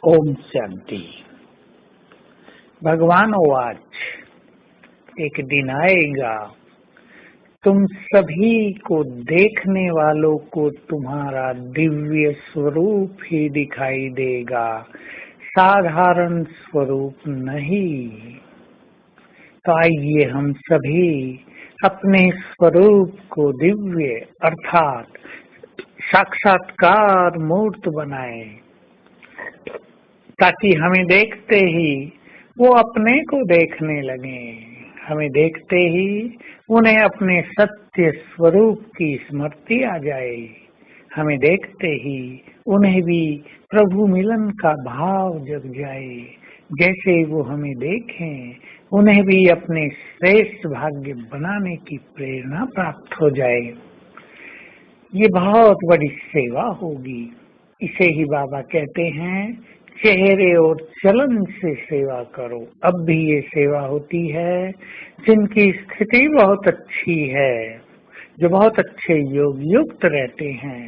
ओम शांति। भगवान वाच, एक दिन आएगा तुम सभी को देखने वालों को तुम्हारा दिव्य स्वरूप ही दिखाई देगा, साधारण स्वरूप नहीं। तो आइए हम सभी अपने स्वरूप को दिव्य अर्थात साक्षात्कार मूर्त बनाएं, ताकि हमें देखते ही वो अपने को देखने लगे। हमें देखते ही उन्हें अपने सत्य स्वरूप की स्मृति आ जाए। हमें देखते ही उन्हें भी प्रभु मिलन का भाव जग जाए। जैसे वो हमें देखें, उन्हें भी अपने श्रेष्ठ भाग्य बनाने की प्रेरणा प्राप्त हो जाए। ये बहुत बड़ी सेवा होगी। इसे ही बाबा कहते हैं, चेहरे और चलन से सेवा करो। अब भी ये सेवा होती है जिनकी स्थिति बहुत अच्छी है, जो बहुत अच्छे योग युक्त रहते हैं,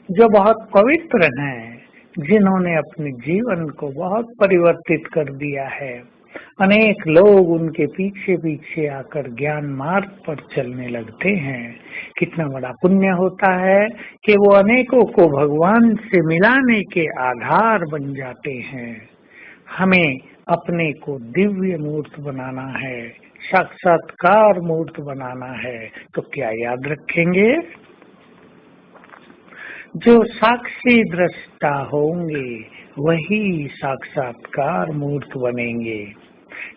जो बहुत पवित्र हैं, जिन्होंने अपने जीवन को बहुत परिवर्तित कर दिया है। अनेक लोग उनके पीछे पीछे आकर ज्ञान मार्ग पर चलने लगते हैं। कितना बड़ा पुण्य होता है कि वो अनेकों को भगवान से मिलाने के आधार बन जाते हैं। हमें अपने को दिव्य मूर्त बनाना है, साक्षात्कार मूर्त बनाना है। तो क्या याद रखेंगे? जो साक्षी दृष्टा होंगे वही साक्षात्कार मूर्त बनेंगे।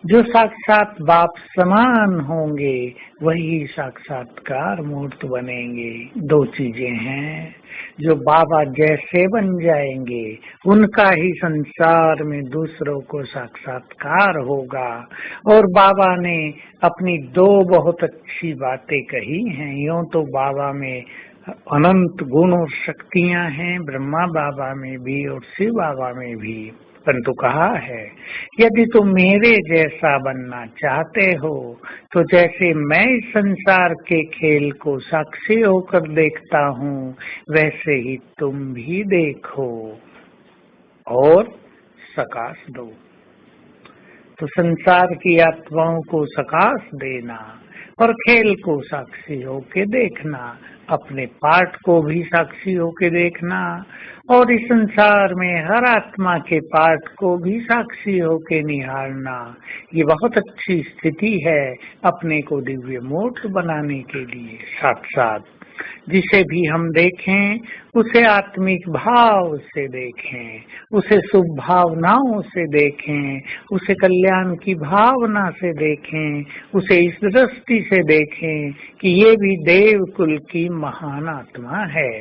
जो साक्षात बाप समान होंगे वही साक्षात्कार मूर्त बनेंगे। दो चीजें हैं, जो बाबा जैसे बन जाएंगे उनका ही संसार में दूसरों को साक्षात्कार होगा। और बाबा ने अपनी दो बहुत अच्छी बातें कही हैं। यूं तो बाबा में अनंत गुण और शक्तियां हैं, ब्रह्मा बाबा में भी और शिव बाबा में भी, परंतु कहा है यदि तुम मेरे जैसा बनना चाहते हो तो जैसे मैं इस संसार के खेल को साक्षी होकर देखता हूँ वैसे ही तुम भी देखो और सकाश दो। तो संसार की आत्माओं को सकाश देना और खेल को साक्षी होके देखना, अपने पाठ को भी साक्षी होके देखना और इस संसार में हर आत्मा के पाठ को भी साक्षी होके निहारना। ये बहुत अच्छी स्थिति है अपने को दिव्य मूर्त बनाने के लिए। साथ साथ जिसे भी हम देखें उसे आत्मिक भाव से देखें, उसे शुभ भावनाओं से देखें, उसे कल्याण की भावना से देखें, उसे इस दृष्टि से देखें कि ये भी देव कुल की महान आत्मा है।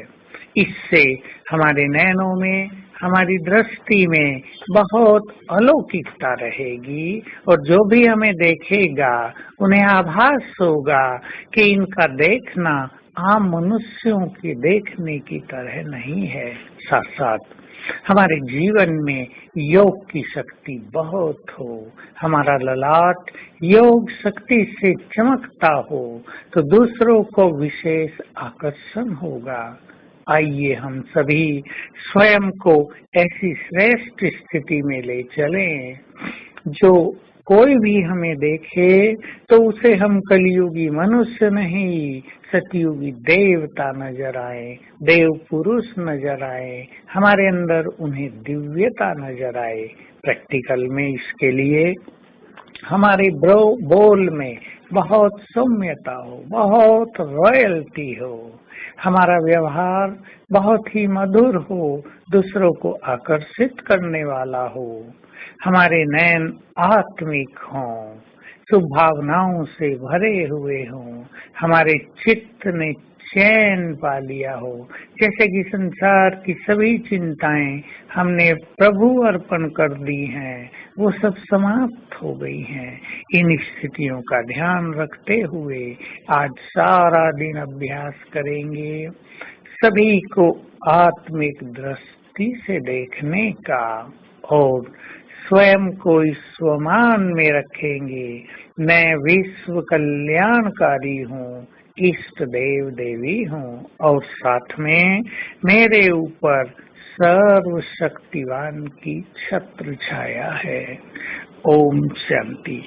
इससे हमारे नयनों में, हमारी दृष्टि में बहुत अलौकिकता रहेगी और जो भी हमें देखेगा उन्हें आभास होगा कि इनका देखना आम मनुष्यों के देखने की तरह नहीं है। साथ साथ हमारे जीवन में योग की शक्ति बहुत हो, हमारा ललाट योग शक्ति से चमकता हो तो दूसरों को विशेष आकर्षण होगा। आइए हम सभी स्वयं को ऐसी श्रेष्ठ स्थिति में ले चलें जो कोई भी हमें देखे तो उसे हम कलयुगी मनुष्य नहीं, सतयुगी देवता नजर आए, देव पुरुष नजर आए, हमारे अंदर उन्हें दिव्यता नजर आए। प्रैक्टिकल में इसके लिए हमारे बोल में बहुत सौम्यता हो, बहुत रॉयल्टी हो, हमारा व्यवहार बहुत ही मधुर हो, दूसरों को आकर्षित करने वाला हो, हमारे नयन आत्मिक हों, शुभ भावनाओं से भरे हुए हों, हमारे चित्त ने चैन पा लिया हो। जैसे कि संसार की सभी चिंताएं हमने प्रभु अर्पण कर दी हैं, वो सब समाप्त हो गई हैं। इन स्थितियों का ध्यान रखते हुए आज सारा दिन अभ्यास करेंगे, सभी को आत्मिक दृष्टि से देखने का और स्वयं को इस स्वमान में रखेंगे। मैं विश्व कल्याणकारी हूँ, इष्ट देव देवी हूँ और साथ में मेरे ऊपर सर्वशक्तिवान की छत्र छाया है। ओम शांति।